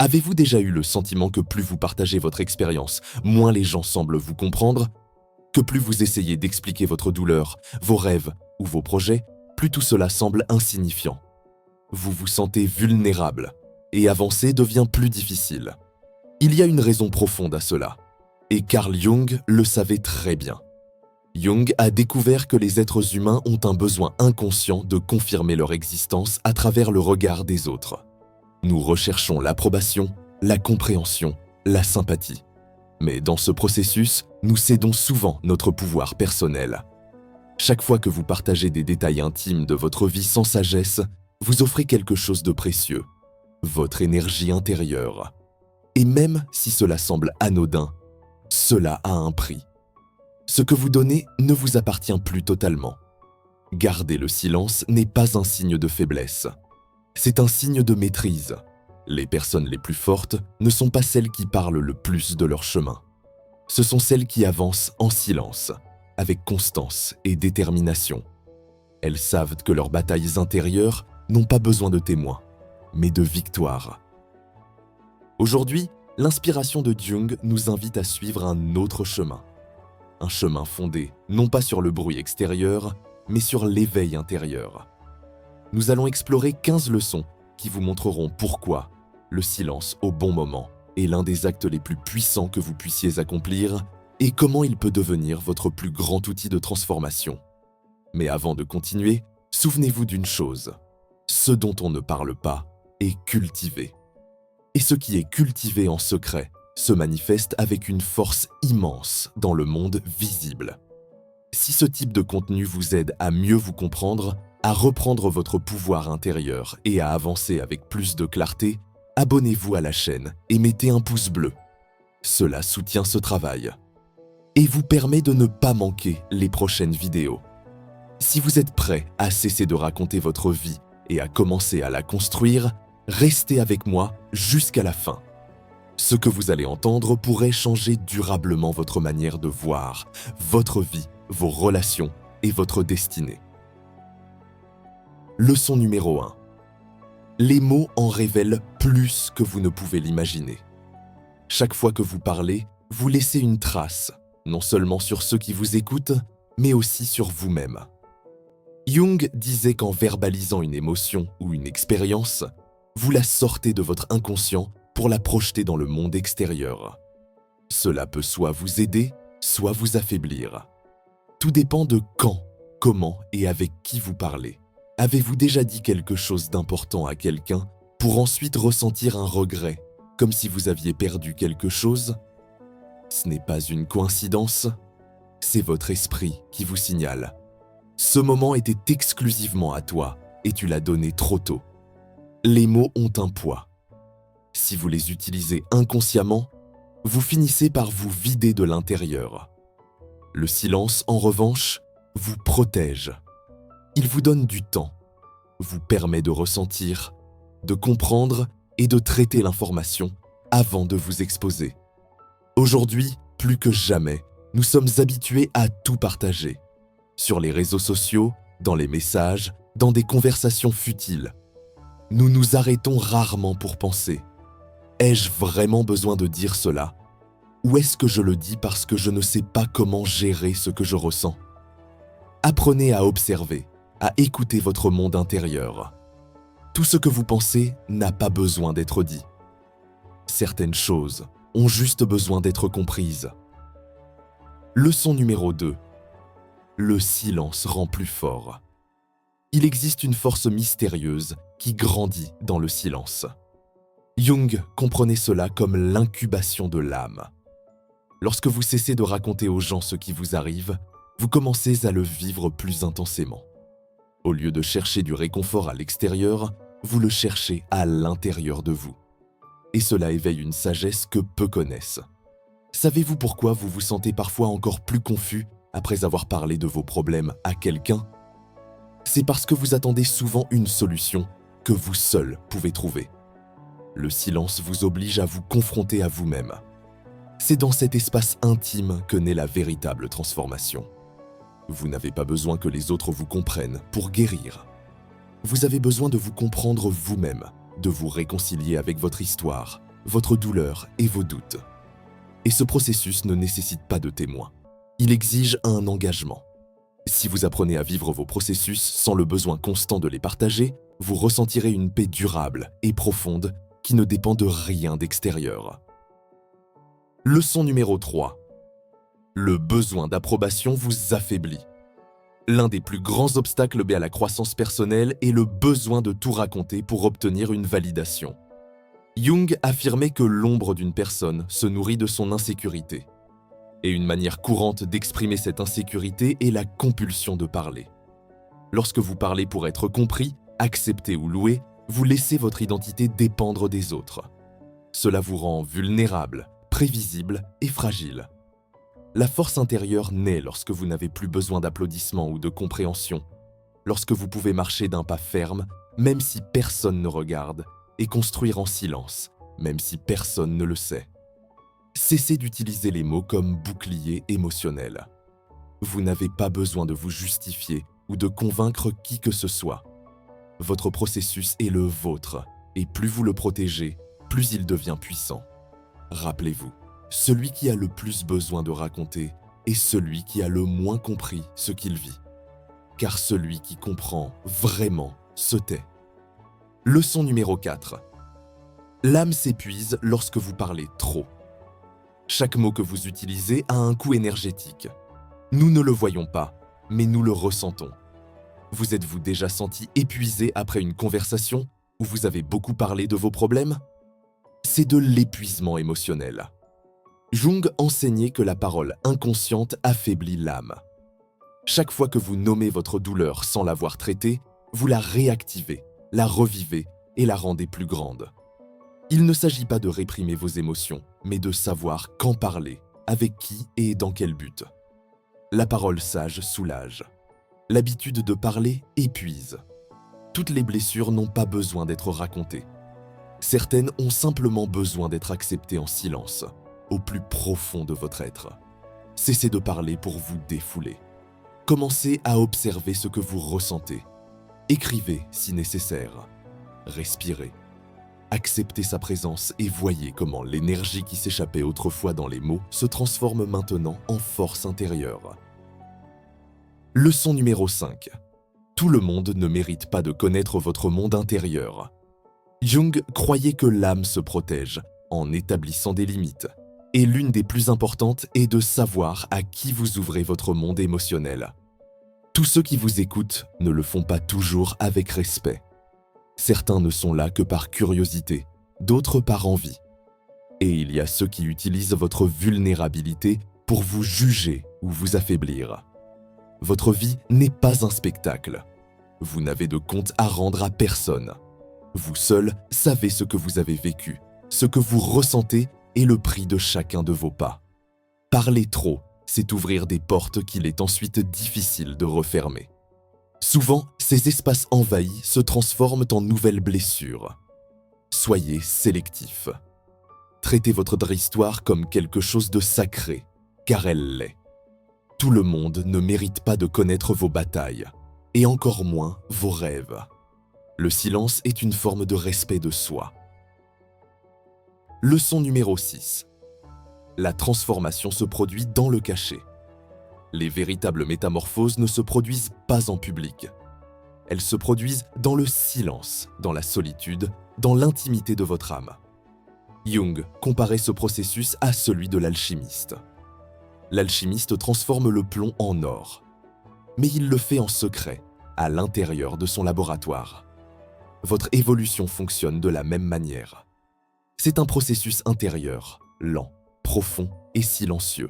Avez-vous déjà eu le sentiment que plus vous partagez votre expérience, moins les gens semblent vous comprendre? Que plus vous essayez d'expliquer votre douleur, vos rêves ou vos projets, plus tout cela semble insignifiant. Vous vous sentez vulnérable et avancer devient plus difficile. Il y a une raison profonde à cela, et Carl Jung le savait très bien. Jung a découvert que les êtres humains ont un besoin inconscient de confirmer leur existence à travers le regard des autres. Nous recherchons l'approbation, la compréhension, la sympathie. Mais dans ce processus, nous cédons souvent notre pouvoir personnel. Chaque fois que vous partagez des détails intimes de votre vie sans sagesse, vous offrez quelque chose de précieux, votre énergie intérieure. Et même si cela semble anodin, cela a un prix. Ce que vous donnez ne vous appartient plus totalement. Garder le silence n'est pas un signe de faiblesse. C'est un signe de maîtrise. Les personnes les plus fortes ne sont pas celles qui parlent le plus de leur chemin. Ce sont celles qui avancent en silence, avec constance et détermination. Elles savent que leurs batailles intérieures n'ont pas besoin de témoins, mais de victoires. Aujourd'hui, l'inspiration de Jung nous invite à suivre un autre chemin. Un chemin fondé non pas sur le bruit extérieur, mais sur l'éveil intérieur. Nous allons explorer 15 leçons qui vous montreront pourquoi le silence au bon moment est l'un des actes les plus puissants que vous puissiez accomplir et comment il peut devenir votre plus grand outil de transformation. Mais avant de continuer, souvenez-vous d'une chose. Ce dont on ne parle pas est cultivé. Et ce qui est cultivé en secret se manifeste avec une force immense dans le monde visible. Si ce type de contenu vous aide à mieux vous comprendre, à reprendre votre pouvoir intérieur et à avancer avec plus de clarté, abonnez-vous à la chaîne et mettez un pouce bleu. Cela soutient ce travail et vous permet de ne pas manquer les prochaines vidéos. Si vous êtes prêt à cesser de raconter votre vie et à commencer à la construire, restez avec moi jusqu'à la fin. Ce que vous allez entendre pourrait changer durablement votre manière de voir, votre vie, vos relations et votre destinée. Leçon numéro 1. Les mots en révèlent plus que vous ne pouvez l'imaginer. Chaque fois que vous parlez, vous laissez une trace, non seulement sur ceux qui vous écoutent, mais aussi sur vous-même. Jung disait qu'en verbalisant une émotion ou une expérience, vous la sortez de votre inconscient pour la projeter dans le monde extérieur. Cela peut soit vous aider, soit vous affaiblir. Tout dépend de quand, comment et avec qui vous parlez. Avez-vous déjà dit quelque chose d'important à quelqu'un pour ensuite ressentir un regret, comme si vous aviez perdu quelque chose? Ce n'est pas une coïncidence, c'est votre esprit qui vous signale. Ce moment était exclusivement à toi et tu l'as donné trop tôt. Les mots ont un poids. Si vous les utilisez inconsciemment, vous finissez par vous vider de l'intérieur. Le silence, en revanche, vous protège. Il vous donne du temps, vous permet de ressentir, de comprendre et de traiter l'information avant de vous exposer. Aujourd'hui, plus que jamais, nous sommes habitués à tout partager. Sur les réseaux sociaux, dans les messages, dans des conversations futiles. Nous nous arrêtons rarement pour penser. Ai-je vraiment besoin de dire cela? Ou est-ce que je le dis parce que je ne sais pas comment gérer ce que je ressens? Apprenez à observer, à écouter votre monde intérieur. Tout ce que vous pensez n'a pas besoin d'être dit. Certaines choses ont juste besoin d'être comprises. Leçon numéro 2. Le silence rend plus fort. Il existe une force mystérieuse qui grandit dans le silence. Jung comprenait cela comme l'incubation de l'âme. Lorsque vous cessez de raconter aux gens ce qui vous arrive, vous commencez à le vivre plus intensément. Au lieu de chercher du réconfort à l'extérieur, vous le cherchez à l'intérieur de vous. Et cela éveille une sagesse que peu connaissent. Savez-vous pourquoi vous vous sentez parfois encore plus confus après avoir parlé de vos problèmes à quelqu'un? C'est parce que vous attendez souvent une solution que vous seul pouvez trouver. Le silence vous oblige à vous confronter à vous-même. C'est dans cet espace intime que naît la véritable transformation. Vous n'avez pas besoin que les autres vous comprennent pour guérir. Vous avez besoin de vous comprendre vous-même, de vous réconcilier avec votre histoire votre douleur et vos doutes. Et ce processus ne nécessite pas de témoins. Il exige un engagement. Si vous apprenez à vivre vos processus sans le besoin constant de les partager, vous ressentirez une paix durable et profonde qui ne dépend de rien d'extérieur. Leçon numéro 3. Le besoin d'approbation vous affaiblit. L'un des plus grands obstacles à la croissance personnelle est le besoin de tout raconter pour obtenir une validation. Jung affirmait que l'ombre d'une personne se nourrit de son insécurité. Et une manière courante d'exprimer cette insécurité est la compulsion de parler. Lorsque vous parlez pour être compris, accepté ou loué, vous laissez votre identité dépendre des autres. Cela vous rend vulnérable, prévisible et fragile. La force intérieure naît lorsque vous n'avez plus besoin d'applaudissements ou de compréhension, lorsque vous pouvez marcher d'un pas ferme, même si personne ne regarde, et construire en silence, même si personne ne le sait. Cessez d'utiliser les mots comme bouclier émotionnel. Vous n'avez pas besoin de vous justifier ou de convaincre qui que ce soit. Votre processus est le vôtre, et plus vous le protégez, plus il devient puissant. Rappelez-vous, celui qui a le plus besoin de raconter est celui qui a le moins compris ce qu'il vit. Car celui qui comprend vraiment se tait. Leçon numéro 4. L'âme s'épuise lorsque vous parlez trop. Chaque mot que vous utilisez a un coût énergétique. Nous ne le voyons pas, mais nous le ressentons. Vous êtes-vous déjà senti épuisé après une conversation où vous avez beaucoup parlé de vos problèmes? C'est de l'épuisement émotionnel. Jung enseignait que la parole inconsciente affaiblit l'âme. Chaque fois que vous nommez votre douleur sans l'avoir traitée, vous la réactivez, la revivez et la rendez plus grande. Il ne s'agit pas de réprimer vos émotions, mais de savoir quand parler, avec qui et dans quel but. La parole sage soulage. L'habitude de parler épuise. Toutes les blessures n'ont pas besoin d'être racontées. Certaines ont simplement besoin d'être acceptées en silence, au plus profond de votre être. Cessez de parler pour vous défouler. Commencez à observer ce que vous ressentez. Écrivez si nécessaire. Respirez. Acceptez sa présence et voyez comment l'énergie qui s'échappait autrefois dans les mots se transforme maintenant en force intérieure. Leçon numéro 5. Tout le monde ne mérite pas de connaître votre monde intérieur. Jung croyait que l'âme se protège en établissant des limites. Et l'une des plus importantes est de savoir à qui vous ouvrez votre monde émotionnel. Tous ceux qui vous écoutent ne le font pas toujours avec respect. Certains ne sont là que par curiosité, d'autres par envie. Et il y a ceux qui utilisent votre vulnérabilité pour vous juger ou vous affaiblir. Votre vie n'est pas un spectacle. Vous n'avez de compte à rendre à personne. Vous seul savez ce que vous avez vécu, ce que vous ressentez et le prix de chacun de vos pas. Parler trop, c'est ouvrir des portes qu'il est ensuite difficile de refermer. Souvent, ces espaces envahis se transforment en nouvelles blessures. Soyez sélectif. Traitez votre histoire comme quelque chose de sacré, car elle l'est. Tout le monde ne mérite pas de connaître vos batailles, et encore moins vos rêves. Le silence est une forme de respect de soi. Leçon numéro 6. La transformation se produit dans le cachet. Les véritables métamorphoses ne se produisent pas en public. Elles se produisent dans le silence, dans la solitude, dans l'intimité de votre âme. Jung comparait ce processus à celui de l'alchimiste. L'alchimiste transforme le plomb en or, mais il le fait en secret, à l'intérieur de son laboratoire. Votre évolution fonctionne de la même manière. C'est un processus intérieur, lent, profond et silencieux.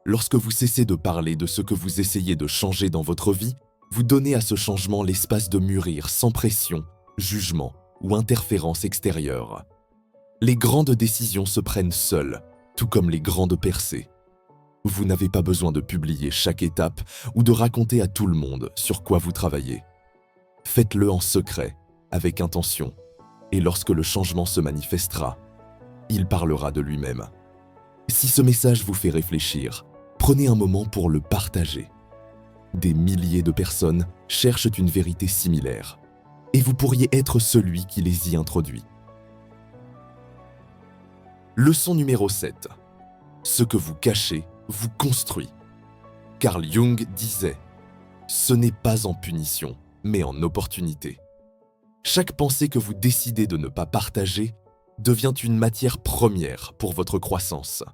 Lorsque vous cessez de parler de ce que vous essayez de changer dans votre vie, vous donnez à ce changement l'espace de mûrir sans pression, jugement ou interférence extérieure. Les grandes décisions se prennent seules, tout comme les grandes percées. Vous n'avez pas besoin de publier chaque étape ou de raconter à tout le monde sur quoi vous travaillez. Faites-le en secret, avec intention, et lorsque le changement se manifestera, il parlera de lui-même. Si ce message vous fait réfléchir, prenez un moment pour le partager. Des milliers de personnes cherchent une vérité similaire, et vous pourriez être celui qui les y introduit. Leçon numéro 7. Ce que vous cachez vous construit. Carl Jung disait « Ce n'est pas en punition, mais en opportunité ». Chaque pensée que vous décidez de ne pas partager devient une matière première pour votre croissance.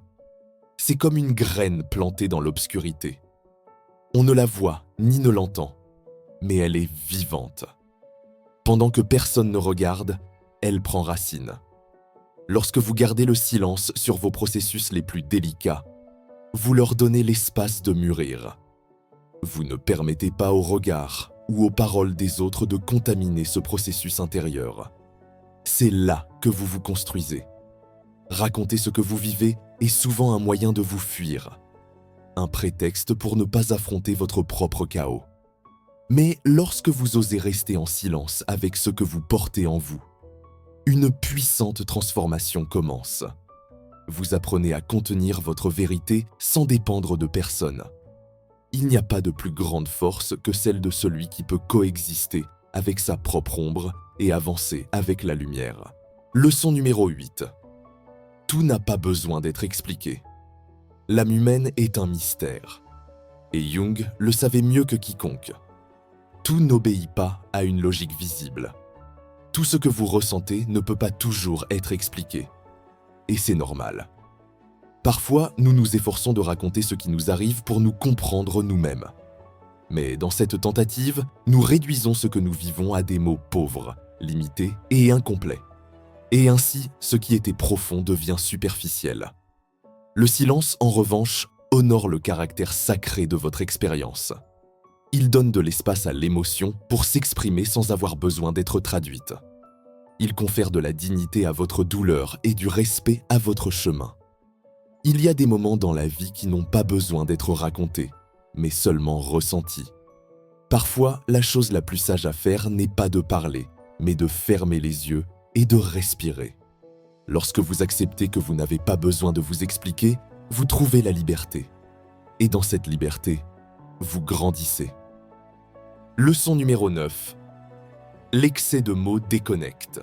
C'est comme une graine plantée dans l'obscurité. On ne la voit ni ne l'entend, mais elle est vivante. Pendant que personne ne regarde, elle prend racine. Lorsque vous gardez le silence sur vos processus les plus délicats, vous leur donnez l'espace de mûrir. Vous ne permettez pas aux regards ou aux paroles des autres de contaminer ce processus intérieur. C'est là que vous vous construisez. Raconter ce que vous vivez est souvent un moyen de vous fuir, un prétexte pour ne pas affronter votre propre chaos. Mais lorsque vous osez rester en silence avec ce que vous portez en vous, une puissante transformation commence. Vous apprenez à contenir votre vérité sans dépendre de personne. Il n'y a pas de plus grande force que celle de celui qui peut coexister avec sa propre ombre et avancer avec la lumière. Leçon numéro 8. Tout n'a pas besoin d'être expliqué. L'âme humaine est un mystère. Et Jung le savait mieux que quiconque. Tout n'obéit pas à une logique visible. Tout ce que vous ressentez ne peut pas toujours être expliqué. Et c'est normal. Parfois, nous nous efforçons de raconter ce qui nous arrive pour nous comprendre nous-mêmes. Mais dans cette tentative, nous réduisons ce que nous vivons à des mots pauvres, limités et incomplets. Et ainsi, ce qui était profond devient superficiel. Le silence, en revanche, honore le caractère sacré de votre expérience. Il donne de l'espace à l'émotion pour s'exprimer sans avoir besoin d'être traduite. Il confère de la dignité à votre douleur et du respect à votre chemin. Il y a des moments dans la vie qui n'ont pas besoin d'être racontés, mais seulement ressentis. Parfois, la chose la plus sage à faire n'est pas de parler, mais de fermer les yeux et de respirer. Lorsque vous acceptez que vous n'avez pas besoin de vous expliquer, vous trouvez la liberté. Et dans cette liberté, vous grandissez. Leçon numéro 9. L'excès de mots déconnecte.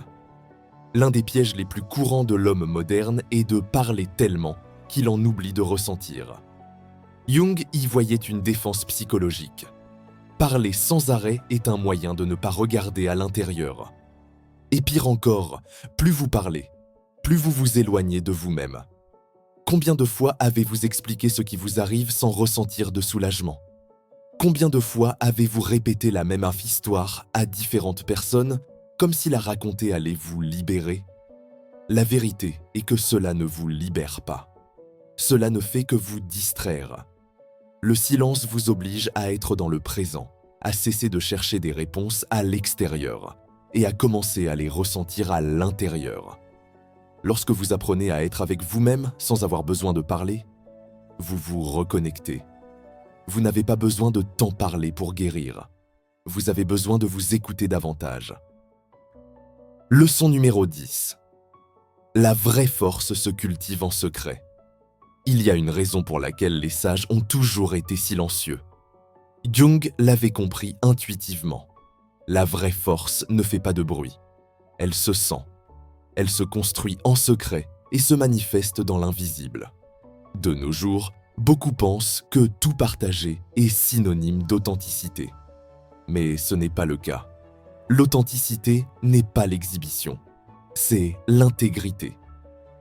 L'un des pièges les plus courants de l'homme moderne est de parler tellement qu'il en oublie de ressentir. Jung y voyait une défense psychologique. Parler sans arrêt est un moyen de ne pas regarder à l'intérieur. Et pire encore, plus vous parlez, plus vous vous éloignez de vous-même. Combien de fois avez-vous expliqué ce qui vous arrive sans ressentir de soulagement ? Combien de fois avez-vous répété la même histoire à différentes personnes comme si la raconter allait vous libérer ? La vérité est que cela ne vous libère pas. Cela ne fait que vous distraire. Le silence vous oblige à être dans le présent, à cesser de chercher des réponses à l'extérieur et à commencer à les ressentir à l'intérieur. Lorsque vous apprenez à être avec vous-même sans avoir besoin de parler, vous vous reconnectez. Vous n'avez pas besoin de tant parler pour guérir. Vous avez besoin de vous écouter davantage. Leçon numéro 10. La vraie force se cultive en secret. Il y a une raison pour laquelle les sages ont toujours été silencieux. Jung l'avait compris intuitivement. La vraie force ne fait pas de bruit. Elle se sent. Elle se construit en secret et se manifeste dans l'invisible. De nos jours, beaucoup pensent que tout partager est synonyme d'authenticité. Mais ce n'est pas le cas. L'authenticité n'est pas l'exhibition, c'est l'intégrité.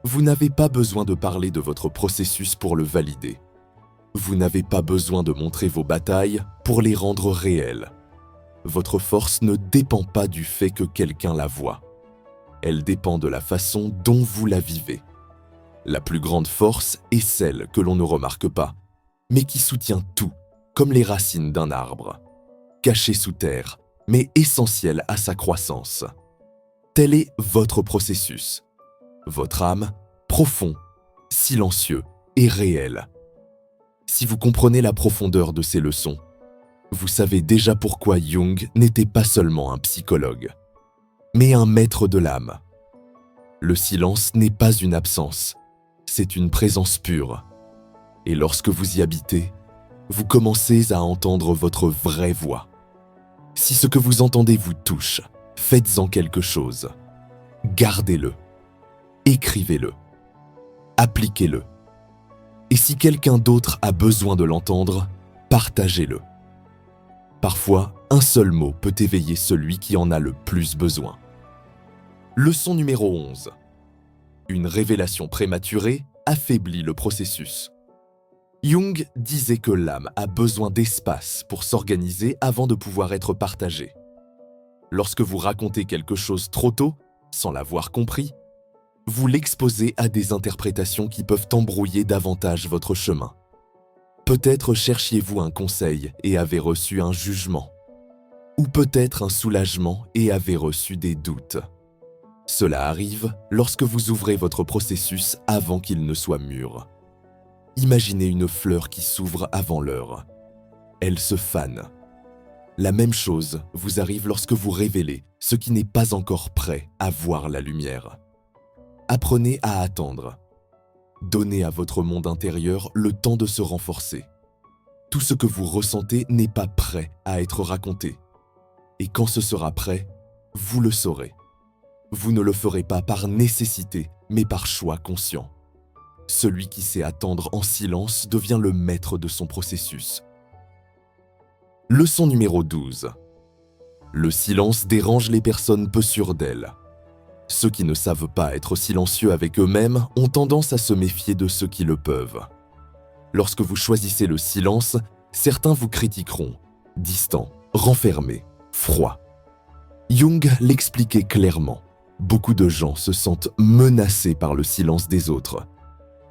Vous n'avez pas besoin de parler de votre processus pour le valider. Vous n'avez pas besoin de montrer vos batailles pour les rendre réelles. Votre force ne dépend pas du fait que quelqu'un la voie. Elle dépend de la façon dont vous la vivez. La plus grande force est celle que l'on ne remarque pas, mais qui soutient tout, comme les racines d'un arbre. Caché sous terre, mais essentielle à sa croissance. Tel est votre processus. Votre âme, profond, silencieux et réel. Si vous comprenez la profondeur de ces leçons, vous savez déjà pourquoi Jung n'était pas seulement un psychologue, mais un maître de l'âme. Le silence n'est pas une absence, c'est une présence pure. Et lorsque vous y habitez, vous commencez à entendre votre vraie voix. Si ce que vous entendez vous touche, faites-en quelque chose. Gardez-le. Écrivez-le. appliquez-le. Et si quelqu'un d'autre a besoin de l'entendre, partagez-le. Parfois, un seul mot peut éveiller celui qui en a le plus besoin. Leçon numéro 11. Une révélation prématurée affaiblit le processus. Jung disait que l'âme a besoin d'espace pour s'organiser avant de pouvoir être partagée. Lorsque vous racontez quelque chose trop tôt, sans l'avoir compris, vous l'exposez à des interprétations qui peuvent embrouiller davantage votre chemin. Peut-être cherchiez-vous un conseil et avez reçu un jugement. Ou peut-être un soulagement et avez reçu des doutes. Cela arrive lorsque vous ouvrez votre processus avant qu'il ne soit mûr. Imaginez une fleur qui s'ouvre avant l'heure. Elle se fane. La même chose vous arrive lorsque vous révélez ce qui n'est pas encore prêt à voir la lumière. Apprenez à attendre. Donnez à votre monde intérieur le temps de se renforcer. Tout ce que vous ressentez n'est pas prêt à être raconté. Et quand ce sera prêt, vous le saurez. Vous ne le ferez pas par nécessité, mais par choix conscient. Celui qui sait attendre en silence devient le maître de son processus. Leçon numéro 12. Le silence dérange les personnes peu sûres d'elles. Ceux qui ne savent pas être silencieux avec eux-mêmes ont tendance à se méfier de ceux qui le peuvent. Lorsque vous choisissez le silence, certains vous critiqueront, distants, renfermés, froids. Jung l'expliquait clairement. Beaucoup de gens se sentent menacés par le silence des autres,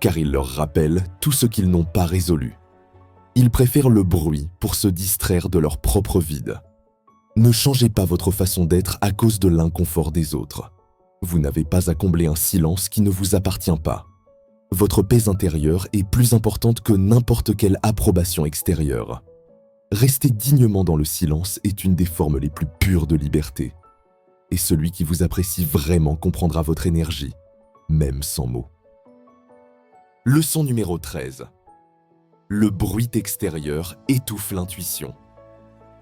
car il leur rappelle tout ce qu'ils n'ont pas résolu. Ils préfèrent le bruit pour se distraire de leur propre vide. Ne changez pas votre façon d'être à cause de l'inconfort des autres. Vous n'avez pas à combler un silence qui ne vous appartient pas. Votre paix intérieure est plus importante que n'importe quelle approbation extérieure. Rester dignement dans le silence est une des formes les plus pures de liberté. Et celui qui vous apprécie vraiment comprendra votre énergie, même sans mots. Leçon numéro 13. Le bruit extérieur étouffe l'intuition.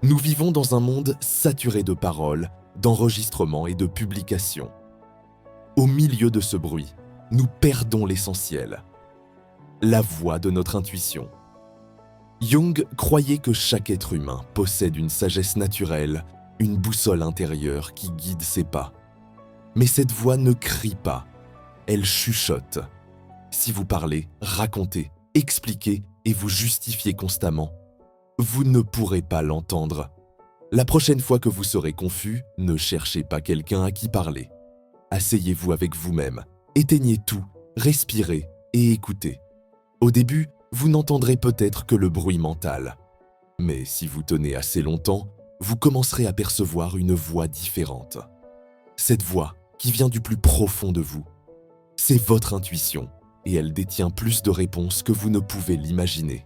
Nous vivons dans un monde saturé de paroles, d'enregistrements et de publications. Au milieu de ce bruit, nous perdons l'essentiel, la voix de notre intuition. Jung croyait que chaque être humain possède une sagesse naturelle, une boussole intérieure qui guide ses pas. Mais cette voix ne crie pas, elle chuchote. Si vous parlez, racontez, expliquez et vous justifiez constamment, vous ne pourrez pas l'entendre. La prochaine fois que vous serez confus, ne cherchez pas quelqu'un à qui parler. Asseyez-vous avec vous-même, éteignez tout, respirez et écoutez. Au début, vous n'entendrez peut-être que le bruit mental. Mais si vous tenez assez longtemps, vous commencerez à percevoir une voix différente. Cette voix qui vient du plus profond de vous, c'est votre intuition et elle détient plus de réponses que vous ne pouvez l'imaginer.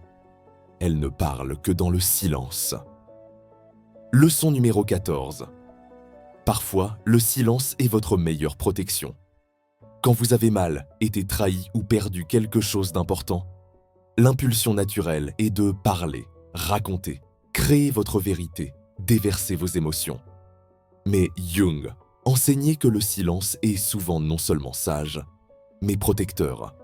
Elle ne parle que dans le silence. Leçon numéro 14. Parfois, le silence est votre meilleure protection. Quand vous avez mal, été trahi ou perdu quelque chose d'important, l'impulsion naturelle est de parler, raconter, créer votre vérité, déverser vos émotions. Mais Jung enseignait que le silence est souvent non seulement sage, mais protecteur.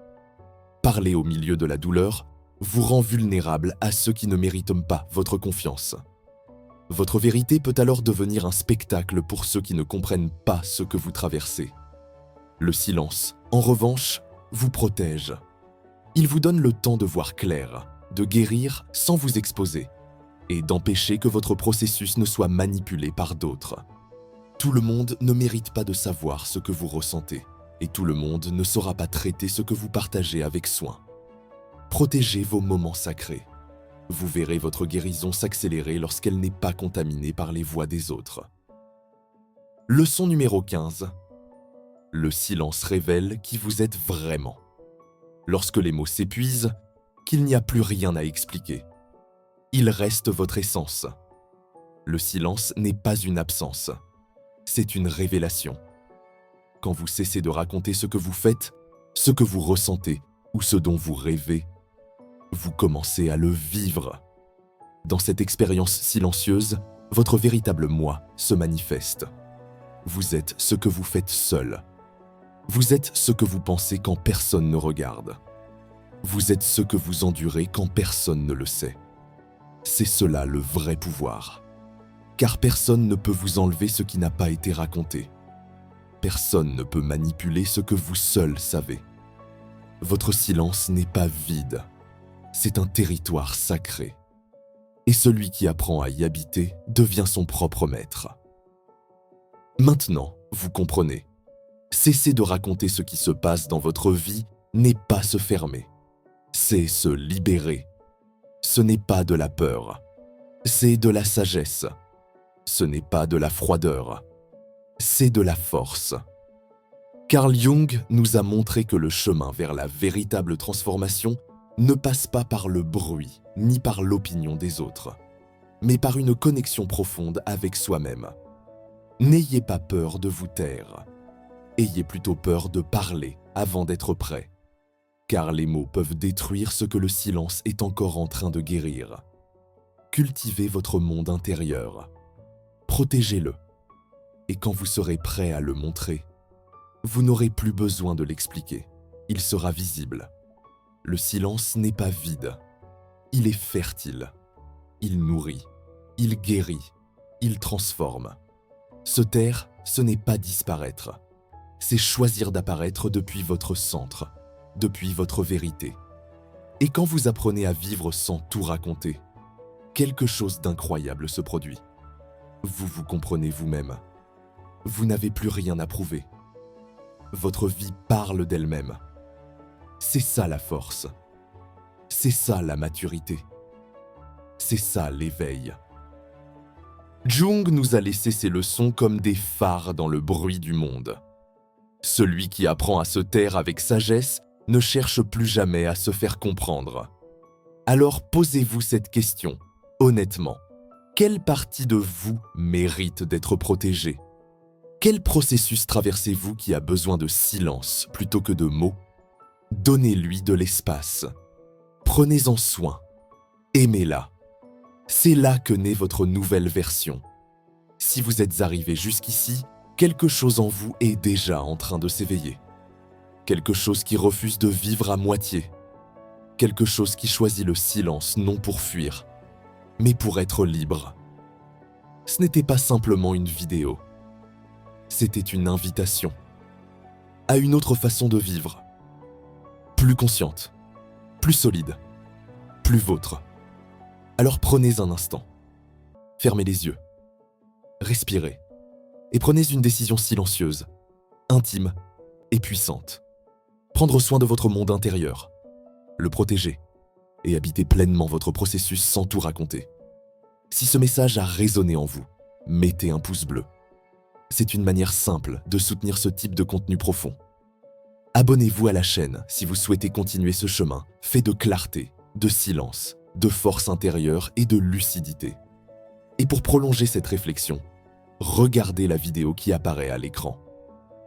Parler au milieu de la douleur vous rend vulnérable à ceux qui ne méritent pas votre confiance. Votre vérité peut alors devenir un spectacle pour ceux qui ne comprennent pas ce que vous traversez. Le silence, en revanche, vous protège. Il vous donne le temps de voir clair, de guérir sans vous exposer, et d'empêcher que votre processus ne soit manipulé par d'autres. Tout le monde ne mérite pas de savoir ce que vous ressentez, et tout le monde ne saura pas traiter ce que vous partagez avec soin. Protégez vos moments sacrés. Vous verrez votre guérison s'accélérer lorsqu'elle n'est pas contaminée par les voix des autres. Leçon numéro 15. Le silence révèle qui vous êtes vraiment. Lorsque les mots s'épuisent, qu'il n'y a plus rien à expliquer. Il reste votre essence. Le silence n'est pas une absence, c'est une révélation. Quand vous cessez de raconter ce que vous faites, ce que vous ressentez ou ce dont vous rêvez, vous commencez à le vivre. Dans cette expérience silencieuse, votre véritable moi se manifeste. Vous êtes ce que vous faites seul. Vous êtes ce que vous pensez quand personne ne regarde. Vous êtes ce que vous endurez quand personne ne le sait. C'est cela le vrai pouvoir. Car personne ne peut vous enlever ce qui n'a pas été raconté. Personne ne peut manipuler ce que vous seul savez. Votre silence n'est pas vide. C'est un territoire sacré. Et celui qui apprend à y habiter devient son propre maître. Maintenant, vous comprenez. Cesser de raconter ce qui se passe dans votre vie n'est pas se fermer. C'est se libérer. Ce n'est pas de la peur. C'est de la sagesse. Ce n'est pas de la froideur. C'est de la force. Carl Jung nous a montré que le chemin vers la véritable transformation ne passe pas par le bruit ni par l'opinion des autres, mais par une connexion profonde avec soi-même. N'ayez pas peur de vous taire. Ayez plutôt peur de parler avant d'être prêt, car les mots peuvent détruire ce que le silence est encore en train de guérir. Cultivez votre monde intérieur. Protégez-le. Et quand vous serez prêt à le montrer, vous n'aurez plus besoin de l'expliquer. Il sera visible. Le silence n'est pas vide. Il est fertile. Il nourrit. Il guérit. Il transforme. Se taire, ce n'est pas disparaître. C'est choisir d'apparaître depuis votre centre, depuis votre vérité. Et quand vous apprenez à vivre sans tout raconter, quelque chose d'incroyable se produit. Vous vous comprenez vous-même. Vous n'avez plus rien à prouver. Votre vie parle d'elle-même. C'est ça la force. C'est ça la maturité. C'est ça l'éveil. Jung nous a laissé ces leçons comme des phares dans le bruit du monde. Celui qui apprend à se taire avec sagesse ne cherche plus jamais à se faire comprendre. Alors posez-vous cette question, honnêtement. Quelle partie de vous mérite d'être protégée ? Quel processus traversez-vous qui a besoin de silence plutôt que de mots ? Donnez-lui de l'espace. Prenez-en soin. Aimez-la. C'est là que naît votre nouvelle version. Si vous êtes arrivé jusqu'ici, quelque chose en vous est déjà en train de s'éveiller. Quelque chose qui refuse de vivre à moitié. Quelque chose qui choisit le silence non pour fuir, mais pour être libre. Ce n'était pas simplement une vidéo. C'était une invitation à une autre façon de vivre. Plus consciente, plus solide, plus vôtre. Alors prenez un instant. Fermez les yeux. Respirez. Et prenez une décision silencieuse, intime et puissante. Prendre soin de votre monde intérieur, le protéger et habiter pleinement votre processus sans tout raconter. Si ce message a résonné en vous, mettez un pouce bleu. C'est une manière simple de soutenir ce type de contenu profond. Abonnez-vous à la chaîne si vous souhaitez continuer ce chemin fait de clarté, de silence, de force intérieure et de lucidité. Et pour prolonger cette réflexion, regardez la vidéo qui apparaît à l'écran.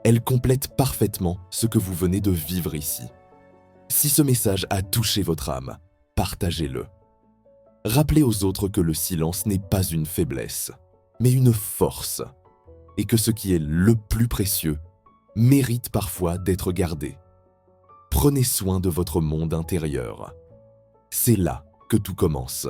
Elle complète parfaitement ce que vous venez de vivre ici. Si ce message a touché votre âme, partagez-le. Rappelez aux autres que le silence n'est pas une faiblesse, mais une force, et que ce qui est le plus précieux mérite parfois d'être gardé. Prenez soin de votre monde intérieur. C'est là que tout commence.